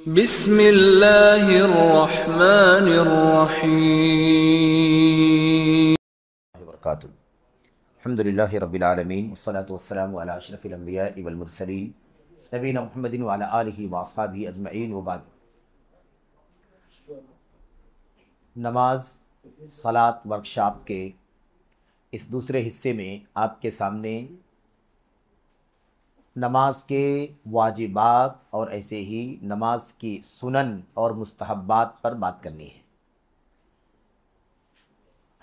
بسم اللہ الرحمن الرحیم وبرکاتہ۔ الحمدللہ رب العالمین والصلاة والسلام علی اشرف الانبیاء والمرسلین نبینا محمد وعلی آلہ واصحابہ اجمعین وبعد۔ نماز صلاۃ ورکشاپ کے اس دوسرے حصے میں آپ کے سامنے نماز کے واجبات اور ایسے ہی نماز کی سنن اور مستحبات پر بات کرنی ہے۔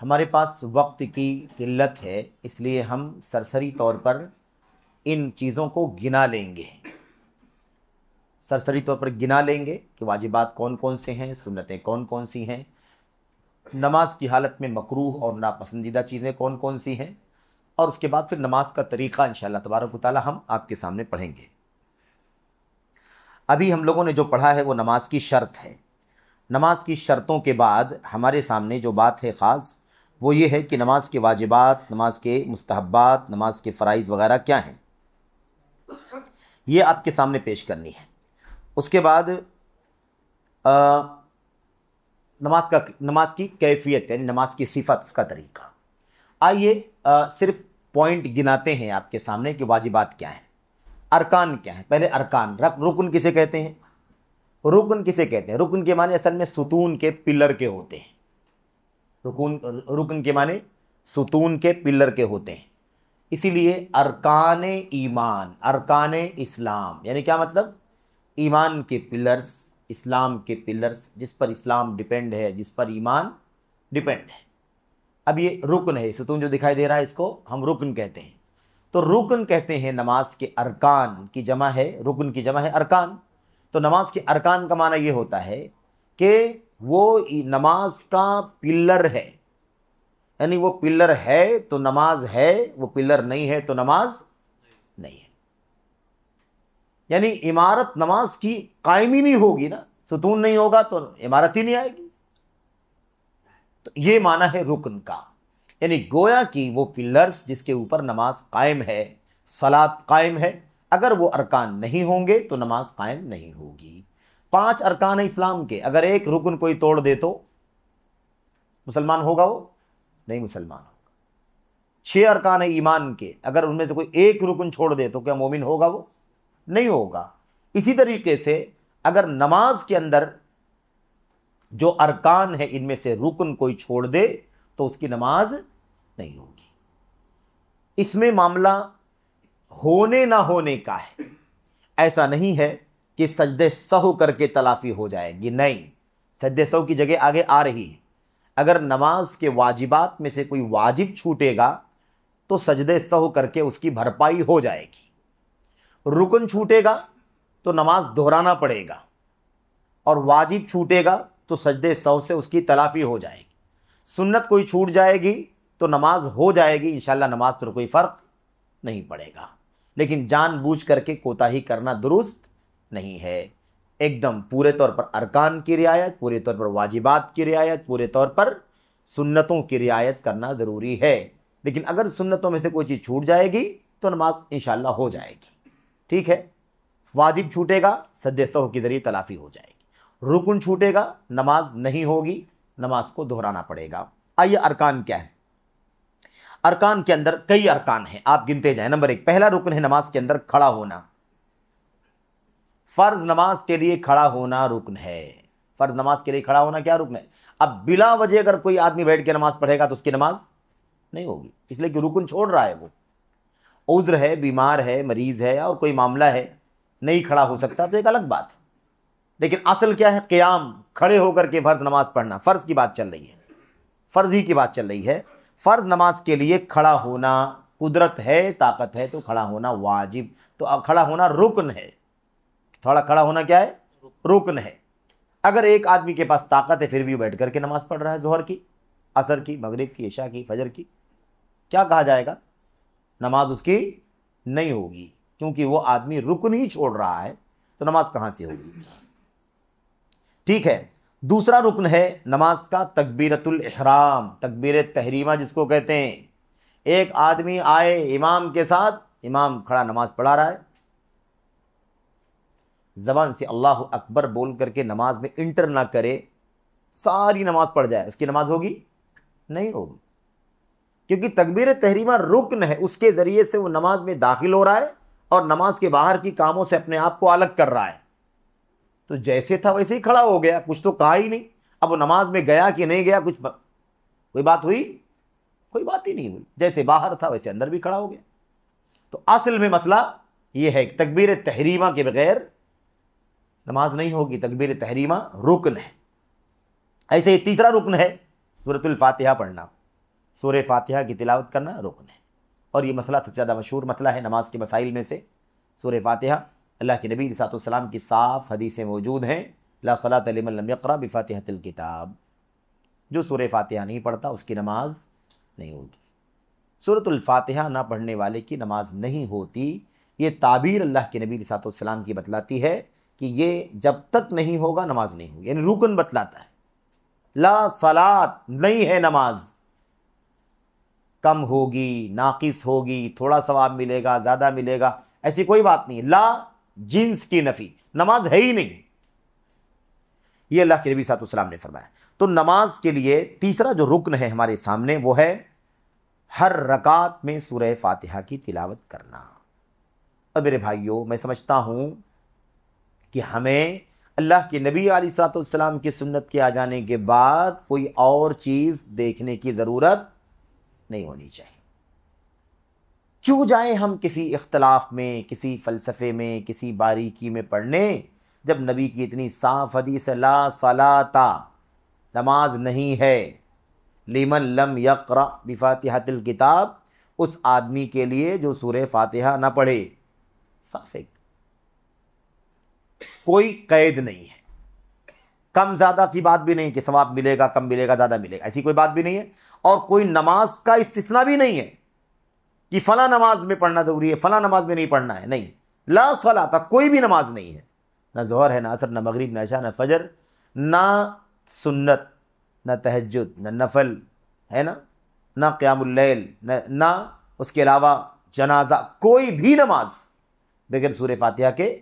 ہمارے پاس وقت کی قلت ہے، اس لیے ہم سرسری طور پر ان چیزوں کو گنا لیں گے، سرسری طور پر گنا لیں گے کہ واجبات کون کون سے ہیں، سنتیں کون کون سی ہیں، نماز کی حالت میں مکروہ اور ناپسندیدہ چیزیں کون کون سی ہیں، اور اس کے بعد پھر نماز کا طریقہ انشاءاللہ تبارک و تعالی ہم آپ کے سامنے پڑھیں گے۔ ابھی ہم لوگوں نے جو پڑھا ہے وہ نماز کی شرط ہے۔ نماز کی شرطوں کے بعد ہمارے سامنے جو بات ہے خاص وہ یہ ہے کہ نماز کے واجبات، نماز کے مستحبات، نماز کے فرائض وغیرہ کیا ہیں، یہ آپ کے سامنے پیش کرنی ہے۔ اس کے بعد نماز کی کیفیت یعنی نماز کی صفت، اس کا طریقہ۔ آئیے صرف پوائنٹ گناتے ہیں آپ کے سامنے کہ واجبات کیا ہیں، ارکان کیا ہیں۔ پہلے ارکان، رکن کسے کہتے ہیں؟ رکن کسے کہتے ہیں؟ رکن کے معنی اصل میں ستون کے پلر کے ہوتے ہیں۔ رکن کے معنی ستون کے پلر کے ہوتے ہیں، اسی لیے ارکان ایمان، ارکان اسلام یعنی کیا مطلب؟ ایمان کے پلرز، اسلام کے پلرز، جس پر اسلام ڈیپینڈ ہے، جس پر ایمان ڈیپینڈ ہے۔ اب یہ رکن ہے، ستون جو دکھائی دے رہا ہے اس کو ہم رکن کہتے ہیں۔ تو رکن کہتے ہیں نماز کے ارکان کی جمع ہے، رکن کی جمع ہے ارکان۔ تو نماز کے ارکان کا معنی یہ ہوتا ہے کہ وہ نماز کا پلر ہے، یعنی وہ پلر ہے تو نماز ہے، وہ پلر نہیں ہے تو نماز نہیں ہے۔ یعنی عمارت نماز کی قائم ہی نہیں ہوگی نا، ستون نہیں ہوگا تو عمارت ہی نہیں آئے گی۔ تو یہ معنی ہے رکن کا، یعنی گویا کہ وہ پلرز جس کے اوپر نماز قائم ہے، صلاۃ قائم ہے، اگر وہ ارکان نہیں ہوں گے تو نماز قائم نہیں ہوگی۔ 5 ارکان اسلام کے، اگر ایک رکن کوئی توڑ دے تو مسلمان ہوگا؟ وہ نہیں مسلمان ہوگا۔ 6 ارکان ایمان کے، اگر ان میں سے کوئی ایک رکن چھوڑ دے تو کیا مومن ہوگا؟ وہ نہیں ہوگا۔ اسی طریقے سے اگر نماز کے اندر جو ارکان ہے ان میں سے رکن کوئی چھوڑ دے تو اس کی نماز نہیں ہوگی۔ اس میں معاملہ ہونے نہ ہونے کا ہے، ایسا نہیں ہے کہ سجدے سہو کر کے تلافی ہو جائے گی، نہیں، سجدے سہو کی جگہ آگے آ رہی ہے۔ اگر نماز کے واجبات میں سے کوئی واجب چھوٹے گا تو سجدے سہو کر کے اس کی بھرپائی ہو جائے گی۔ رکن چھوٹے گا تو نماز دہرانا پڑے گا، اور واجب چھوٹے گا تو سجدے سہو سے اس کی تلافی ہو جائے گی۔ سنت کوئی چھوٹ جائے گی تو نماز ہو جائے گی، انشاءاللہ نماز پر کوئی فرق نہیں پڑے گا، لیکن جان بوجھ کر کے کوتاہی کرنا درست نہیں ہے۔ ایک دم پورے طور پر ارکان کی رعایت، پورے طور پر واجبات کی رعایت، پورے طور پر سنتوں کی رعایت کرنا ضروری ہے۔ لیکن اگر سنتوں میں سے کوئی چیز چھوٹ جائے گی تو نماز انشاءاللہ ہو جائے گی، ٹھیک ہے۔ واجب چھوٹے گا، سجدے سہو کے ذریعے تلافی ہو جائے گی۔ رکن چھوٹے گا، نماز نہیں ہوگی، نماز کو دہرانا پڑے گا۔ آئیے ارکان کیا ہے؟ ارکان کے اندر کئی ارکان ہیں، آپ گنتے جائیں۔ نمبر 1، پہلا رکن ہے نماز کے اندر کھڑا ہونا۔ فرض نماز کے لیے کھڑا ہونا رکن ہے۔ فرض نماز کے لیے کھڑا ہونا کیا رکن ہے؟ اب بلا وجہ اگر کوئی آدمی بیٹھ کے نماز پڑھے گا تو اس کی نماز نہیں ہوگی، اس لیے کہ رکن چھوڑ رہا ہے، وہ عذر ہے، بیمار ہے، مریض ہے، اور کوئی معاملہ ہے، نہیں کھڑا ہو سکتا تو ایک الگ بات۔ لیکن اصل کیا ہے؟ قیام، کھڑے ہو کر کے فرض نماز پڑھنا، فرض کی بات چل رہی ہے، فرض ہی کی بات چل رہی ہے۔ فرض نماز کے لیے کھڑا ہونا، قدرت ہے، طاقت ہے تو کھڑا ہونا واجب، تو اب کھڑا ہونا رکن ہے۔ تھوڑا کھڑا ہونا کیا ہے؟ رکن ہے۔ اگر ایک آدمی کے پاس طاقت ہے پھر بھی بیٹھ کر کے نماز پڑھ رہا ہے، ظہر کی، عصر کی، مغرب کی، عشاء کی، فجر کی، کیا کہا جائے گا؟ نماز اس کی نہیں ہوگی، کیونکہ وہ آدمی رکن ہی چھوڑ رہا ہے، تو نماز کہاں سے ہوگی؟ ٹھیک ہے۔ دوسرا رکن ہے نماز کا تکبیرۃ الاحرام، تکبیر تحریمہ جس کو کہتے ہیں۔ ایک آدمی آئے امام کے ساتھ، امام کھڑا نماز پڑھا رہا ہے، زبان سے اللہ اکبر بول کر کے نماز میں انٹر نہ کرے، ساری نماز پڑھ جائے، اس کی نماز ہوگی؟ نہیں ہوگی، کیونکہ تکبیر تحریمہ رکن ہے، اس کے ذریعے سے وہ نماز میں داخل ہو رہا ہے اور نماز کے باہر کی کاموں سے اپنے آپ کو الگ کر رہا ہے۔ تو جیسے تھا ویسے ہی کھڑا ہو گیا، کچھ تو کہا ہی نہیں۔ اب وہ نماز میں گیا کہ نہیں گیا، کوئی بات ہوئی؟ کوئی بات ہی نہیں ہوئی، جیسے باہر تھا ویسے اندر بھی کھڑا ہو گیا۔ تو اصل میں مسئلہ یہ ہے کہ تکبیر تحریمہ کے بغیر نماز نہیں ہوگی، تکبیر تحریمہ رکن ہے۔ ایسے ہی تیسرا رکن ہے سورۃ الفاتحہ پڑھنا، سورہ فاتحہ کی تلاوت کرنا رکن ہے، اور یہ مسئلہ سب سے زیادہ مشہور مسئلہ ہے نماز کے مسائل میں سے۔ سورہ فاتحہ، اللہ کے نبی علیہ الصلوۃ والسلام کی صاف حدیثیں موجود ہیں، لا صلاۃ لمن لم یقرأ بفاتحۃ الکتاب، جو سورہ فاتحہ نہیں پڑھتا اس کی نماز نہیں ہوتی۔ سورۃ الفاتحہ نہ پڑھنے والے کی نماز نہیں ہوتی، یہ تعبیر اللہ کے نبی علیہ الصلوۃ والسلام کی بتلاتی ہے کہ یہ جب تک نہیں ہوگا نماز نہیں ہوگی، یعنی رکن بتلاتا ہے۔ لا صلاۃ نہیں ہے نماز، کم ہوگی، ناقص ہوگی، تھوڑا ثواب ملے گا، زیادہ ملے گا، ایسی کوئی بات نہیں۔ لا جنس کی نفی، نماز ہے ہی نہیں، یہ اللہ کے نبی صلی اللہ علیہ وسلم نے فرمایا۔ تو نماز کے لیے تیسرا جو رکن ہے ہمارے سامنے وہ ہے ہر رکعت میں سورہ فاتحہ کی تلاوت کرنا۔ اور میرے بھائیوں، میں سمجھتا ہوں کہ ہمیں اللہ کے نبی علیہ الصلوۃ والسلام کی سنت کے آ جانے کے بعد کوئی اور چیز دیکھنے کی ضرورت نہیں ہونی چاہیے۔ کیوں جائیں ہم کسی اختلاف میں، کسی فلسفے میں، کسی باریکی میں پڑھنے، جب نبی کی اتنی صاف حدیث لا صلاۃ، نماز نہیں ہے، لمن لم یقرأ بفاتحۃ الکتاب، اس آدمی کے لیے جو سورہ فاتحہ نہ پڑھے۔ صاف ہے، کوئی قید نہیں ہے، کم زیادہ کی بات بھی نہیں کہ ثواب ملے گا، کم ملے گا، زیادہ ملے گا، ایسی کوئی بات بھی نہیں ہے، اور کوئی نماز کا استثناء بھی نہیں ہے کہ فلاں نماز میں پڑھنا ضروری ہے، فلاں نماز میں نہیں پڑھنا ہے، نہیں، لا صلاۃ، کوئی بھی نماز نہیں ہے، نہ ظہر ہے، نہ عصر، نہ مغرب، نہ عشاء، نہ فجر، نہ سنت، نہ تہجد، نہ نفل ہے نا، نہ قیام اللیل، نہ اس کے علاوہ جنازہ، کوئی بھی نماز بغیر سورہ فاتحہ کے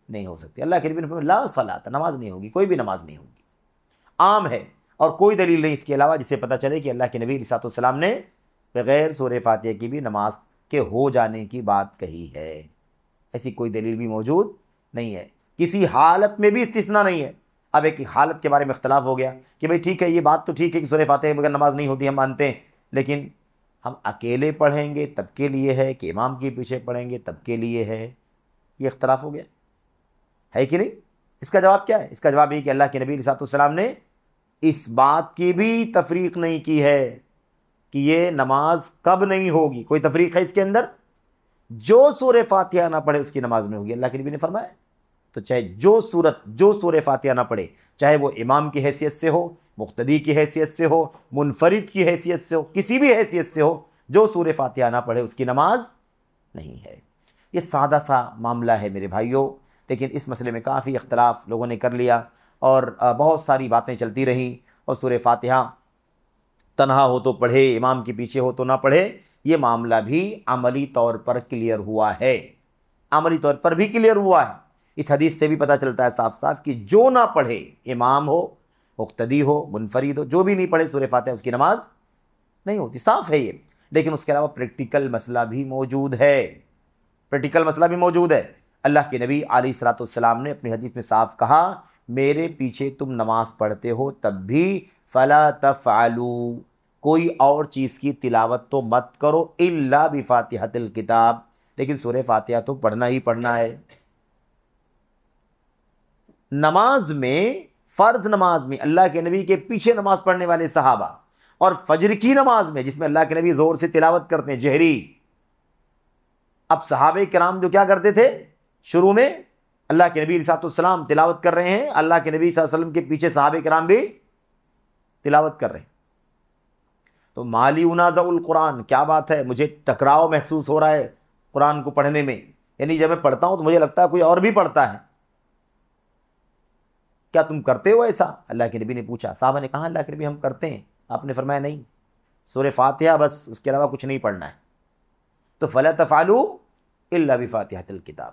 نہیں ہو سکتی۔ اللہ کے نبی نے فرمایا لا صلاۃ، نماز نہیں ہوگی، کوئی بھی نماز نہیں ہوگی، عام ہے، اور کوئی دلیل نہیں اس کے علاوہ جسے پتہ چلے کہ اللہ کے نبی علیہ الصلوۃ والسلام نے بغیر سورہ فاتحہ کی بھی نماز کے ہو جانے کی بات کہی ہے، ایسی کوئی دلیل بھی موجود نہیں ہے، کسی حالت میں بھی استثناء نہیں ہے۔ اب ایک حالت کے بارے میں اختلاف ہو گیا کہ بھئی ٹھیک ہے، یہ بات تو ٹھیک ہے کہ سورہ فاتحہ کے بغیر نماز نہیں ہوتی، ہم مانتے ہیں، لیکن ہم اکیلے پڑھیں گے تب کے لیے ہے کہ امام کے پیچھے پڑھیں گے تب کے لیے ہے، یہ اختلاف ہو گیا ہے کہ نہیں؟ اس کا جواب کیا ہے؟ اس کا جواب یہ کہ اللہ کے نبی علیہ الصلوۃ والسلام نے اس بات کی بھی تفریق نہیں کی ہے کہ یہ نماز کب نہیں ہوگی، کوئی تفریق ہے اس کے اندر؟ جو سورہ فاتحہ نہ پڑھے اس کی نماز نہیں ہوگی، اللہ کے نبی نے فرمایا۔ تو چاہے جو سورہ فاتحہ نہ پڑھے، چاہے وہ امام کی حیثیت سے ہو، مقتدی کی حیثیت سے ہو، منفرد کی حیثیت سے ہو، کسی بھی حیثیت سے ہو، جو سورہ فاتحہ نہ پڑھے اس کی نماز نہیں ہے۔ یہ سادہ سا معاملہ ہے میرے بھائیوں، لیکن اس مسئلے میں کافی اختلاف لوگوں نے کر لیا، اور بہت ساری باتیں چلتی رہیں، اور سورہ فاتحہ تنہا ہو تو پڑھے، امام کے پیچھے ہو تو نہ پڑھے، یہ معاملہ بھی عملی طور پر کلیئر ہوا ہے، عملی طور پر بھی کلیئر ہوا ہے۔ اس حدیث سے بھی پتہ چلتا ہے صاف صاف کہ جو نہ پڑھے، امام ہو، مقتدی ہو، منفرد ہو، جو بھی نہیں پڑھے سورہ فاتحہ اس کی نماز نہیں ہوتی، صاف ہے یہ۔ لیکن اس کے علاوہ پریکٹیکل مسئلہ بھی موجود ہے، پریکٹیکل مسئلہ بھی موجود ہے۔ اللہ کے نبی علیہ الصلوۃ والسلام نے اپنی حدیث میں صاف کہا، میرے پیچھے تم نماز پڑھتے ہو تب بھی فلا تفعلوا، کوئی اور چیز کی تلاوت تو مت کرو الا بفاتحۃ الکتاب، لیکن سورہ فاتحہ تو پڑھنا ہی پڑھنا ہے۔ نماز میں، فرض نماز میں اللہ کے نبی کے پیچھے نماز پڑھنے والے صحابہ، اور فجر کی نماز میں جس میں اللہ کے نبی زور سے تلاوت کرتے ہیں جہری، اب صحابہ کرام جو کیا کرتے تھے، شروع میں اللہ کے نبی علیہ السلام تلاوت کر رہے ہیں، اللہ کے نبی صلی اللہ علیہ وسلم کے پیچھے صحابہ کرام بھی تلاوت کر رہے ہیں، تو مالی انازع القرآن، کیا بات ہے، مجھے ٹکراؤ محسوس ہو رہا ہے قرآن کو پڑھنے میں، یعنی جب میں پڑھتا ہوں تو مجھے لگتا ہے کوئی اور بھی پڑھتا ہے، کیا تم کرتے ہو ایسا؟ اللہ کے نبی نے پوچھا، صحابہ نے کہا اللہ کے نبی ہم کرتے ہیں، آپ نے فرمایا نہیں، سورہ فاتحہ بس، اس کے علاوہ کچھ نہیں پڑھنا ہے۔ تو فلا تفعلوا الا بفاتحۃ الکتاب،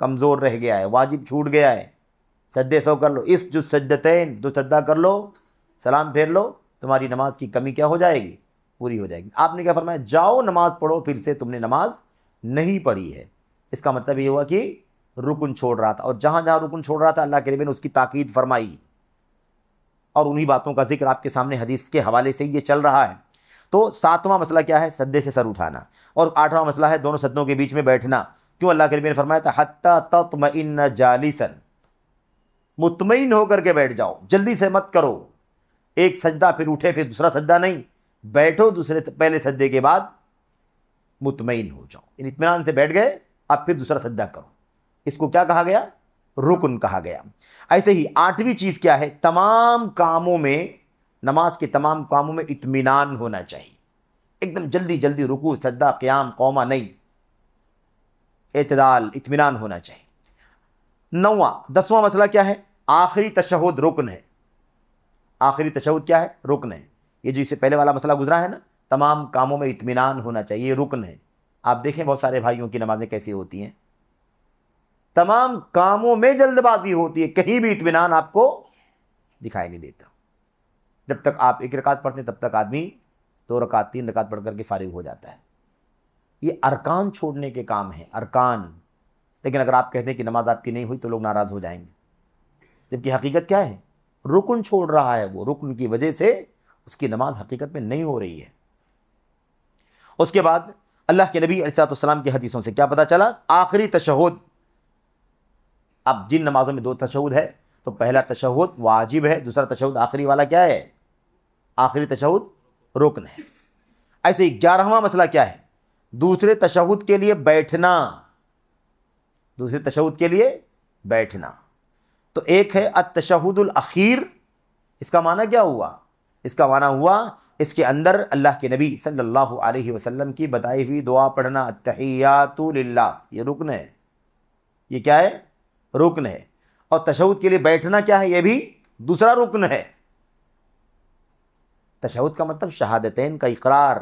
کمزور رہ گیا ہے، واجب چھوٹ گیا ہے، سجدے 100 کر لو، اس جو سجدتین 2 سجدہ کر لو، سلام پھیر لو، تمہاری نماز کی کمی کیا ہو جائے گی؟ پوری ہو جائے گی۔ آپ نے کیا فرمایا؟ جاؤ نماز پڑھو، پھر سے تم نے نماز نہیں پڑھی ہے۔ اس کا مطلب یہ ہوا کہ رکن چھوڑ رہا تھا، اور جہاں جہاں رکن چھوڑ رہا تھا اللہ کے نبی نے اس کی تاکید فرمائی، اور انہی باتوں کا ذکر آپ کے سامنے حدیث کے حوالے سے یہ چل رہا ہے۔ تو 7واں مسئلہ کیا ہے؟ سجدے سے سر اٹھانا، اور 8واں مسئلہ ہے دونوں سجدوں کے بیچ میں بیٹھنا۔ کیوں اللہ کے نبی نے فرمایا تھا حتی تطمئن جالسا، مطمئن ہو کر کے بیٹھ جاؤ، جلدی سے مت کرو، ایک سجدہ پھر اٹھے پھر دوسرا سجدہ نہیں، بیٹھو پہلے سجدے کے بعد مطمئن ہو جاؤ، اطمینان سے بیٹھ گئے، اب پھر دوسرا سجدہ کرو۔ اس کو کیا کہا گیا؟ رکن کہا گیا۔ ایسے ہی 8ویں چیز کیا ہے؟ تمام کاموں میں، نماز کے تمام کاموں میں اطمینان ہونا چاہیے، ایک دم جلدی جلدی رکوع سجدہ قیام قومہ نہیں، اعتدال اطمینان ہونا چاہیے۔ 10واں مسئلہ کیا ہے؟ آخری تشہد رکن ہے۔ آخری تشہد کیا ہے؟ رکن ہے۔ یہ جو اس سے پہلے والا مسئلہ گزرا ہے نا، تمام کاموں میں اطمینان ہونا چاہیے، یہ رکن ہے۔ آپ دیکھیں بہت سارے بھائیوں کی نمازیں کیسی ہوتی ہیں، تمام کاموں میں جلد بازی ہوتی ہے، کہیں بھی اطمینان آپ کو دکھائی نہیں دیتا۔ جب تک آپ 1 رکعت پڑھتے ہیں تب تک آدمی 2 رکعت 3 رکعت پڑھ کر کے فارغ ہو جاتا ہے۔ یہ ارکان چھوڑنے کے کام ہیں، ارکان۔ لیکن اگر آپ کہتے ہیں کہ نماز آپ کی نہیں ہوئی تو لوگ ناراض ہو جائیں گے، جبکہ حقیقت کیا ہے؟ رکن چھوڑ رہا ہے، وہ رکن کی وجہ سے اس کی نماز حقیقت میں نہیں ہو رہی ہے۔ اس کے بعد اللہ کے نبی علیہ الصلوۃ والسلام کی حدیثوں سے کیا پتہ چلا؟ آخری تشہد۔ اب جن نمازوں میں 2 تشہد ہے تو پہلا تشہد واجب ہے، دوسرا تشہد آخری والا کیا ہے؟ آخری تشہد رکن ہے۔ ایسے ہی 11واں مسئلہ کیا ہے؟ دوسرے تشہد کے لیے بیٹھنا، دوسرے تشہد کے لیے بیٹھنا۔ تو ایک ہے التشہد الاخیر، اس کا معنی کیا ہوا؟ اس کا معنی ہوا اس کے اندر اللہ کے نبی صلی اللہ علیہ وسلم کی بتائی ہوئی دعا پڑھنا، التحیات للہ، یہ رکن ہے۔ یہ کیا ہے؟ رکن ہے۔ اور تشہد کے لیے بیٹھنا کیا ہے؟ یہ بھی دوسرا رکن ہے۔ تشہد کا مطلب شہادتین کا اقرار۔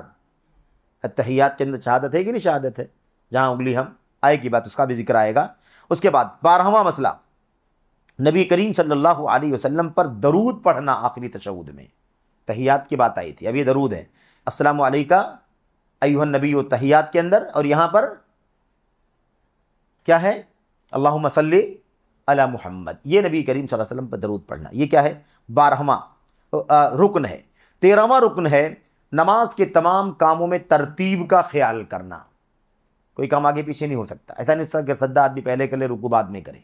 التحیات کے اندر شہادت ہے کہ نہیں شہادت ہے؟ جہاں انگلی ہم آئے کی بات اس کا بھی ذکر آئے گا۔ اس کے بعد 12واں مسئلہ، نبی کریم صلی اللہ علیہ وسلم پر درود پڑھنا آخری تشہد میں۔ تحیات کی بات آئی تھی، اب یہ درود ہے، السلام علیکہ ایھا النبی، تحیات کے اندر، اور یہاں پر کیا ہے؟ اللہم صلی علی محمد، یہ نبی کریم صلی اللہ علیہ وسلم پر درود پڑھنا، یہ کیا ہے؟ 12واں رکن ہے۔ 13واں رکن ہے نماز کے تمام کاموں میں ترتیب کا خیال کرنا۔ کوئی کام آگے پیچھے نہیں ہو سکتا، ایسا نہیں ہو سکتا کہ سجدہ آدمی پہلے کر لے رکوع بعد میں کرے،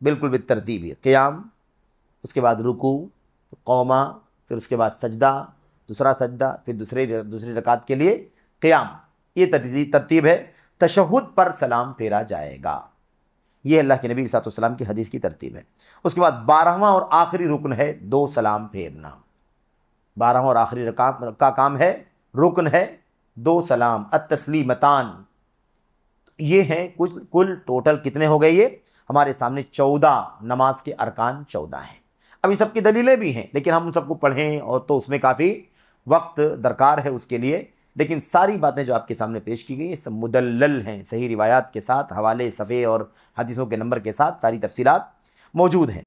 بالکل بالترتیب ہی، قیام، اس کے بعد رکوع، قومہ، پھر اس کے بعد سجدہ، دوسرا سجدہ، پھر دوسری رکعت کے لیے قیام، یہ ترتیب ہے۔ تشہد پر سلام پھیرا جائے گا، یہ اللہ کے نبی صلی اللہ علیہ وسلم کی حدیث کی ترتیب ہے۔ اس کے بعد 12واں اور آخری رکن ہے 2 سلام پھیرنا۔ 12واں اور آخری رکعت کا کام ہے، رکن ہے 2 سلام، التسلیمتان۔ یہ ہیں کل ٹوٹل کتنے ہو گئے؟ یہ ہمارے سامنے 14 نماز کے ارکان 14 ہیں۔ اب ان سب کی دلیلیں بھی ہیں، لیکن ہم ان سب کو پڑھیں اور تو اس میں کافی وقت درکار ہے اس کے لیے، لیکن ساری باتیں جو آپ کے سامنے پیش کی گئی ہیں سب مدلل ہیں، صحیح روایات کے ساتھ، حوالے، صفحے اور حدیثوں کے نمبر کے ساتھ ساری تفصیلات موجود ہیں۔